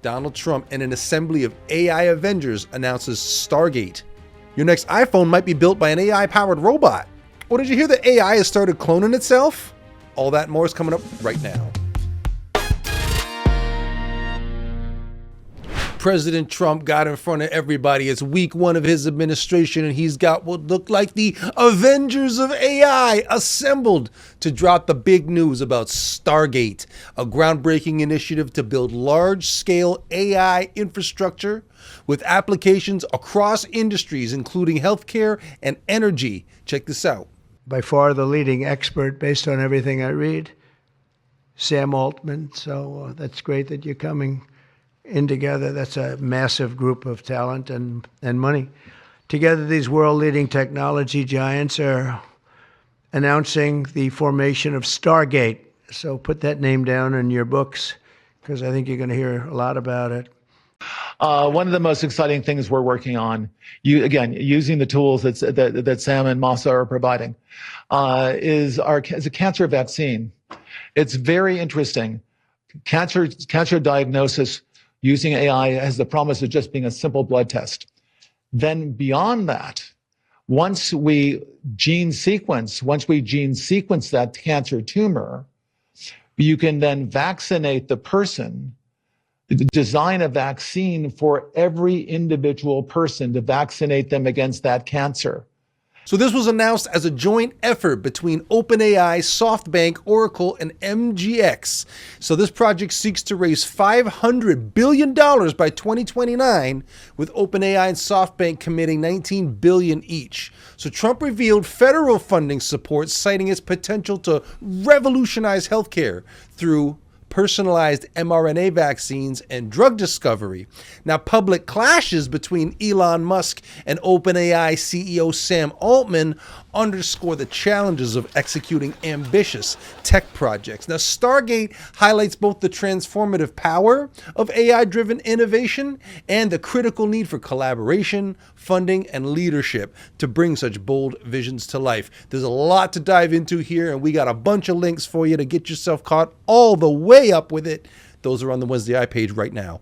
Donald Trump and an assembly of AI Avengers announces Stargate. Your next iPhone might be built by an AI-powered robot. Or did you hear that AI has started cloning itself? All that and more is coming up right now. President Trump got in front of everybody. It's week one of his administration, and he's got what look like the Avengers of AI assembled to drop the big news about Stargate, a groundbreaking initiative to build large-scale AI infrastructure with applications across industries, including healthcare and energy. Check this out. By far the leading expert based on everything I read, Sam Altman. So that's great that you're coming in together. That's a massive group of talent and money. Together, these world-leading technology giants are announcing the formation of Stargate. So put that name down in your books, because I think you're going to hear a lot about it. One of the most exciting things we're working on, using the tools that Sam and Masa are providing, is a cancer vaccine. It's very interesting. Cancer diagnosis using AI has the promise of just being a simple blood test. Then beyond that, once we gene sequence that cancer tumor, you can then vaccinate the person, design a vaccine for every individual person to vaccinate them against that cancer. So this was announced as a joint effort between OpenAI, SoftBank, Oracle, and MGX. So this project seeks to raise $500 billion by 2029, with OpenAI and SoftBank committing $19 billion each. So Trump revealed federal funding support, citing its potential to revolutionize healthcare through personalized mRNA vaccines and drug discovery. Now, public clashes between Elon Musk and OpenAI CEO Sam Altman underscore the challenges of executing ambitious tech projects. Now, Stargate highlights both the transformative power of AI-driven innovation and the critical need for collaboration, funding, and leadership to bring such bold visions to life. There's a lot to dive into here, and we got a bunch of links for you to get yourself caught all the way up with it. Those are on the WednesdAI page right now.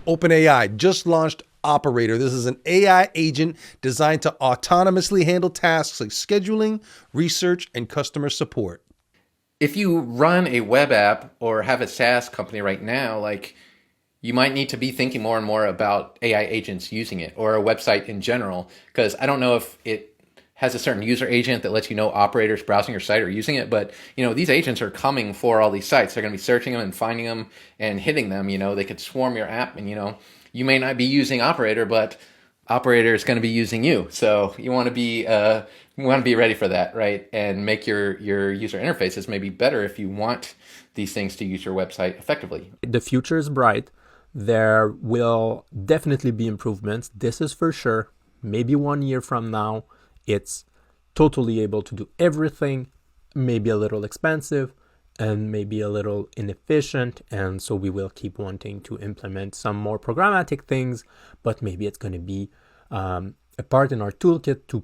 OpenAI just launched Operator. This is an AI agent designed to autonomously handle tasks like scheduling, research, and customer support. If you run a web app or have a SaaS company right now, you might need to be thinking more and more about AI agents using it, or a website in general, because I don't know if it has a certain user agent that lets you know operators browsing your site are using it, but these agents are coming for all these sites. They're going to be searching them and finding them and hitting them. They could swarm your app, and you may not be using Operator, but Operator is going to be using you. So you want to be ready for that, right? And make your user interfaces maybe better if you want these things to use your website effectively. The future is bright. There will definitely be improvements. This is for sure. Maybe 1 year from now, it's totally able to do everything, maybe a little expensive and maybe a little inefficient. And so we will keep wanting to implement some more programmatic things, but maybe it's going to be a part in our toolkit to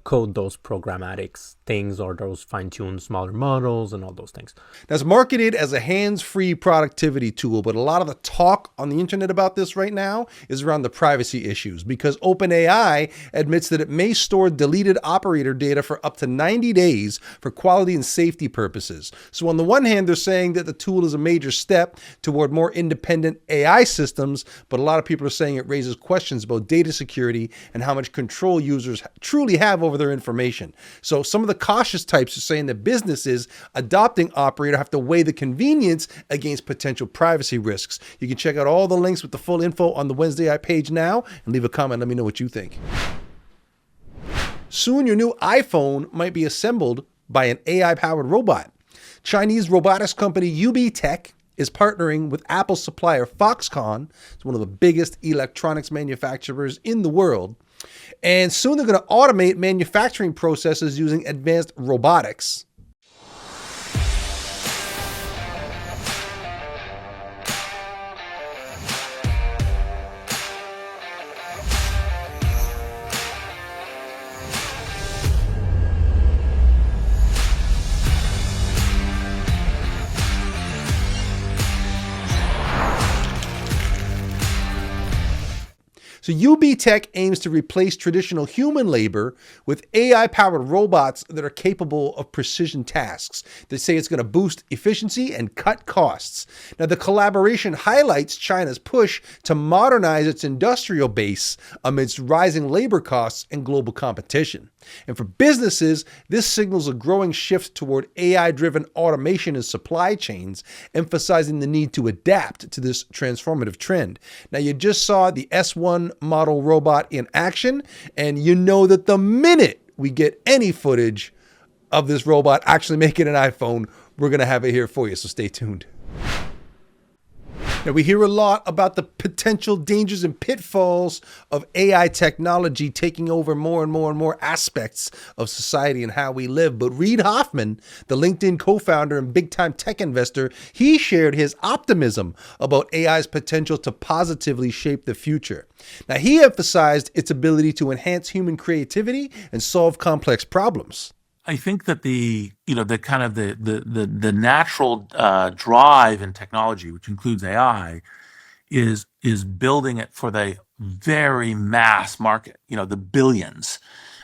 code those programmatic things, or those fine-tune smaller models and all those things. Now, it's marketed as a hands-free productivity tool, but a lot of the talk on the internet about this right now is around the privacy issues, because OpenAI admits that it may store deleted operator data for up to 90 days for quality and safety purposes. So on the one hand, they're saying that the tool is a major step toward more independent AI systems, but a lot of people are saying it raises questions about data security and how much control users truly have over their information. So some of the cautious types are saying that businesses adopting Operator have to weigh the convenience against potential privacy risks. You can check out all the links with the full info on the WednesdAI page now, and leave a comment. Let me know what you think. Soon your new iPhone might be assembled by an AI-powered robot. Chinese robotics company UB Tech is partnering with Apple supplier Foxconn. It's one of the biggest electronics manufacturers in the world. And soon they're going to automate manufacturing processes using advanced robotics. So UB Tech aims to replace traditional human labor with AI-powered robots that are capable of precision tasks. They say it's going to boost efficiency and cut costs. Now, the collaboration highlights China's push to modernize its industrial base amidst rising labor costs and global competition. And for businesses, this signals a growing shift toward AI-driven automation in supply chains, emphasizing the need to adapt to this transformative trend. Now, you just saw the S1 model robot in action, and you know that the minute we get any footage of this robot actually making an iPhone, we're going to have it here for you, so stay tuned. Now, we hear a lot about the potential dangers and pitfalls of AI technology taking over more and more aspects of society and how we live. But Reid Hoffman, the LinkedIn co-founder and big-time tech investor, he shared his optimism about AI's potential to positively shape the future. Now, he emphasized its ability to enhance human creativity and solve complex problems. I think that the natural drive in technology, which includes AI, is building it for the very mass market, the billions.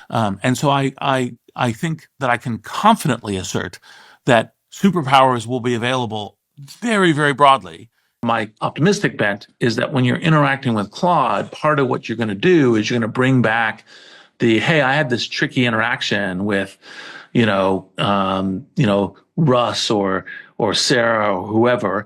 And so I think that I can confidently assert that superpowers will be available very, very broadly. My optimistic bent is that when you're interacting with Claude, part of what you're going to do is you're going to bring back hey, I had this tricky interaction with, Russ or Sarah or whoever.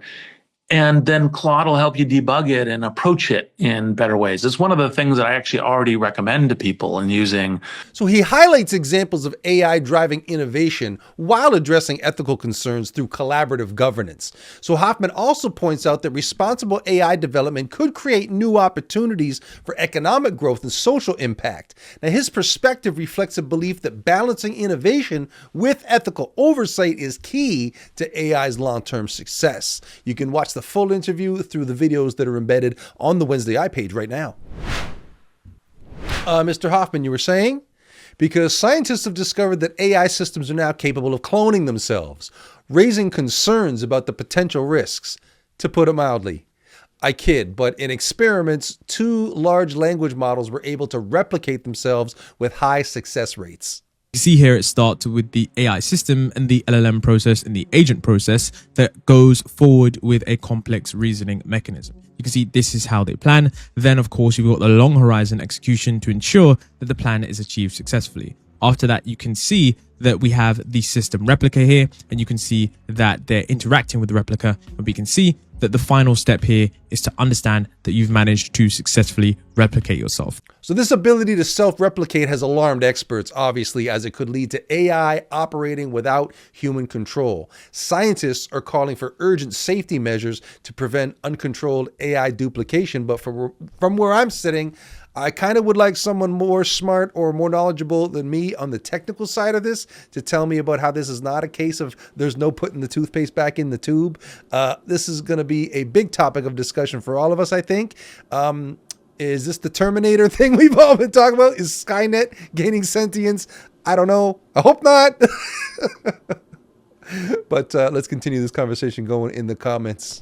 And then Claude will help you debug it and approach it in better ways. It's one of the things that I actually already recommend to people in using. So he highlights examples of AI driving innovation while addressing ethical concerns through collaborative governance. So Hoffman also points out that responsible AI development could create new opportunities for economic growth and social impact. Now, his perspective reflects a belief that balancing innovation with ethical oversight is key to AI's long-term success. You can watch the full interview through the videos that are embedded on the WednesdAI page right now. Mr. Hoffman, you were saying? Because scientists have discovered that AI systems are now capable of cloning themselves, raising concerns about the potential risks. To put it mildly, I kid, but in experiments, 2 large language models were able to replicate themselves with high success rates. You see here it starts with the AI system and the LLM process and the agent process that goes forward with a complex reasoning mechanism. You can see this is how they plan. Then, of course, you've got the long horizon execution to ensure that the plan is achieved successfully. After that, you can see that we have the system replica here, and you can see that they're interacting with the replica, and we can see that the final step here is to understand that you've managed to successfully replicate yourself. So this ability to self-replicate has alarmed experts, obviously, as it could lead to AI operating without human control. Scientists are calling for urgent safety measures to prevent uncontrolled AI duplication, but from where I'm sitting, I kind of would like someone more smart or more knowledgeable than me on the technical side of this to tell me about how this is not a case of there's no putting the toothpaste back in the tube. This is going to be a big topic of discussion for all of us, I think. Is this the Terminator thing we've all been talking about? Is Skynet gaining sentience? I don't know. I hope not. But let's continue this conversation going in the comments.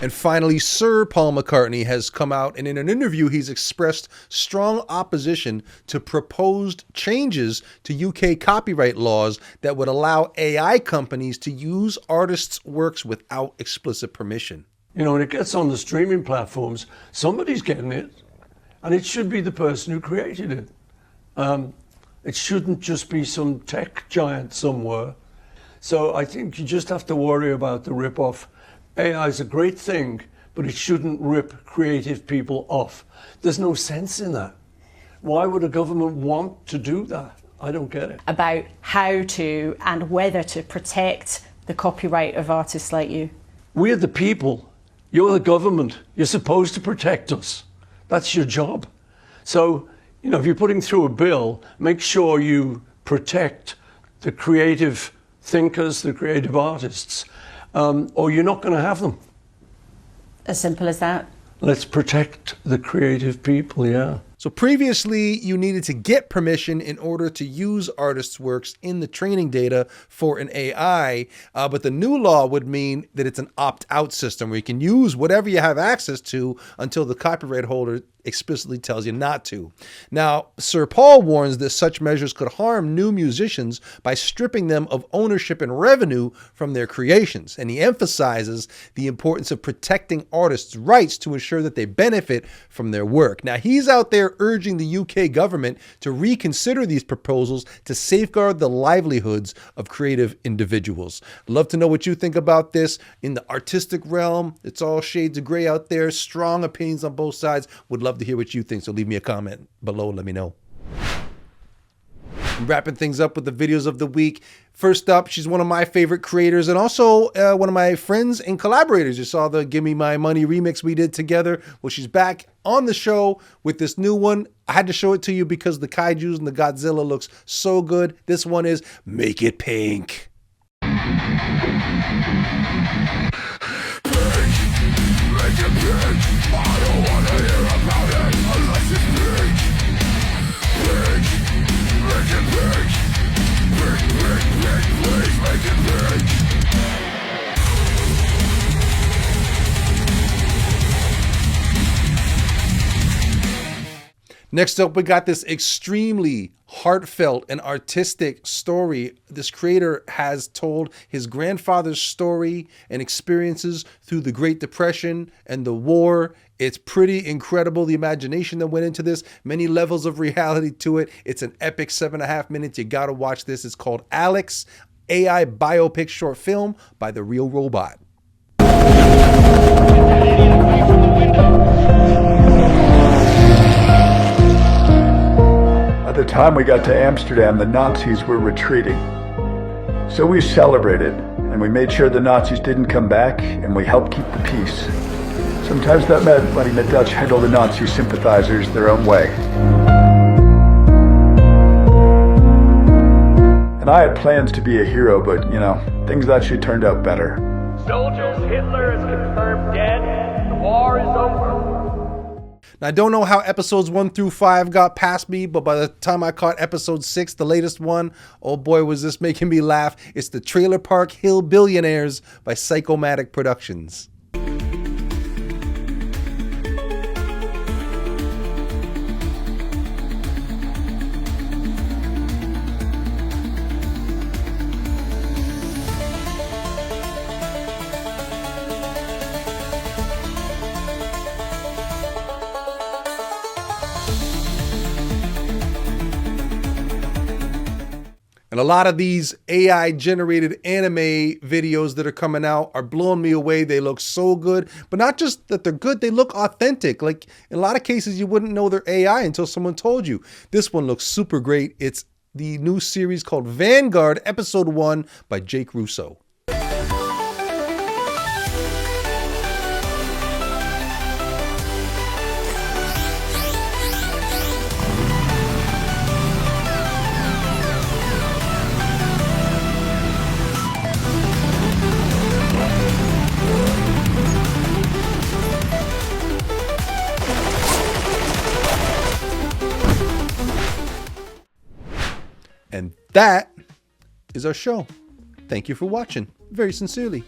And finally, Sir Paul McCartney has come out, and in an interview, he's expressed strong opposition to proposed changes to UK copyright laws that would allow AI companies to use artists' works without explicit permission. When it gets on the streaming platforms, somebody's getting it, and it should be the person who created it. It shouldn't just be some tech giant somewhere. So I think you just have to worry about the rip-off. AI is a great thing, but it shouldn't rip creative people off. There's no sense in that. Why would a government want to do that? I don't get it. About how to and whether to protect the copyright of artists like you. We're the people. You're the government. You're supposed to protect us. That's your job. So, if you're putting through a bill, make sure you protect the creative thinkers, the creative artists. Or you're not going to have them. As simple as that? Let's protect the creative people, yeah. So previously, you needed to get permission in order to use artists' works in the training data for an AI, but the new law would mean that it's an opt-out system where you can use whatever you have access to until the copyright holder explicitly tells you not to. Now, Sir Paul warns that such measures could harm new musicians by stripping them of ownership and revenue from their creations, and he emphasizes the importance of protecting artists' rights to ensure that they benefit from their work. Now, he's out there urging the UK government to reconsider these proposals to safeguard the livelihoods of creative individuals. Love to know what you think about this. In the artistic realm, it's all shades of gray out there, strong opinions on both sides. Would love to hear what you think, so leave me a comment below and let me know. I'm wrapping things up with the videos of the week. First up, she's one of my favorite creators and also one of my friends and collaborators. You saw the Give Me My Money remix we did together. Well, she's back on the show with this new one. I had to show it to you because the kaijus and the Godzilla looks so good. This one is Make It Pink. Next up, we got this extremely heartfelt and artistic story. This creator has told his grandfather's story and experiences through the Great Depression and the war. It's pretty incredible, the imagination that went into this, many levels of reality to it. It's an epic 7.5 minutes. You gotta watch this. It's called Alex, AI biopic short film by The Real Robot. By the time we got to Amsterdam, the Nazis were retreating. So we celebrated, and we made sure the Nazis didn't come back, and we helped keep the peace. Sometimes that meant letting the Dutch handle the Nazi sympathizers their own way. And I had plans to be a hero, but, you know, things actually turned out better. Soldiers, Hitler is confirmed dead. The war is over. Now, I don't know how episodes 1 through 5 got past me, but by the time I caught episode 6, the latest one, oh boy, was this making me laugh. It's the Trailer Park Hill Billionaires by Psychomatic Productions. And a lot of these AI generated anime videos that are coming out are blowing me away. They look so good, but not just that they're good, they look authentic. Like in a lot of cases, you wouldn't know they're AI until someone told you. This one looks super great. It's the new series called Vanguard, episode 1 by Jake Russo. And that is our show. Thank you for watching, very sincerely.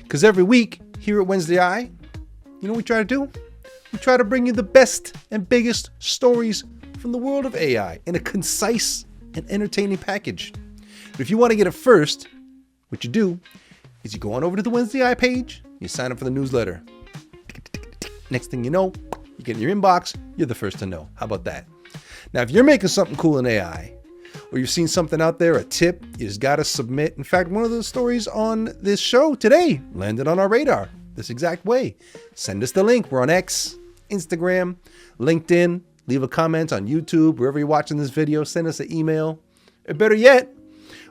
Because every week here at WednesdAI, you know what we try to do? We try to bring you the best and biggest stories from the world of AI in a concise and entertaining package. But if you want to get it first, what you do is you go on over to the WednesdAI page, you sign up for the newsletter. Next thing you know, you get in your inbox, you're the first to know. How about that? Now, if you're making something cool in AI, or you've seen something out there, a tip, you just got to submit. In fact, one of the stories on this show today landed on our radar this exact way. Send us the link. We're on X, Instagram, LinkedIn. Leave a comment on YouTube, wherever you're watching this video. Send us an email. Or better yet,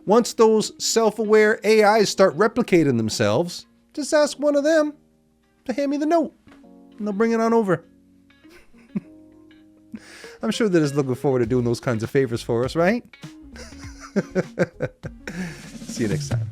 once those self-aware AIs start replicating themselves, just ask one of them to hand me the note, and they'll bring it on over. I'm sure that is looking forward to doing those kinds of favors for us, right? See you next time.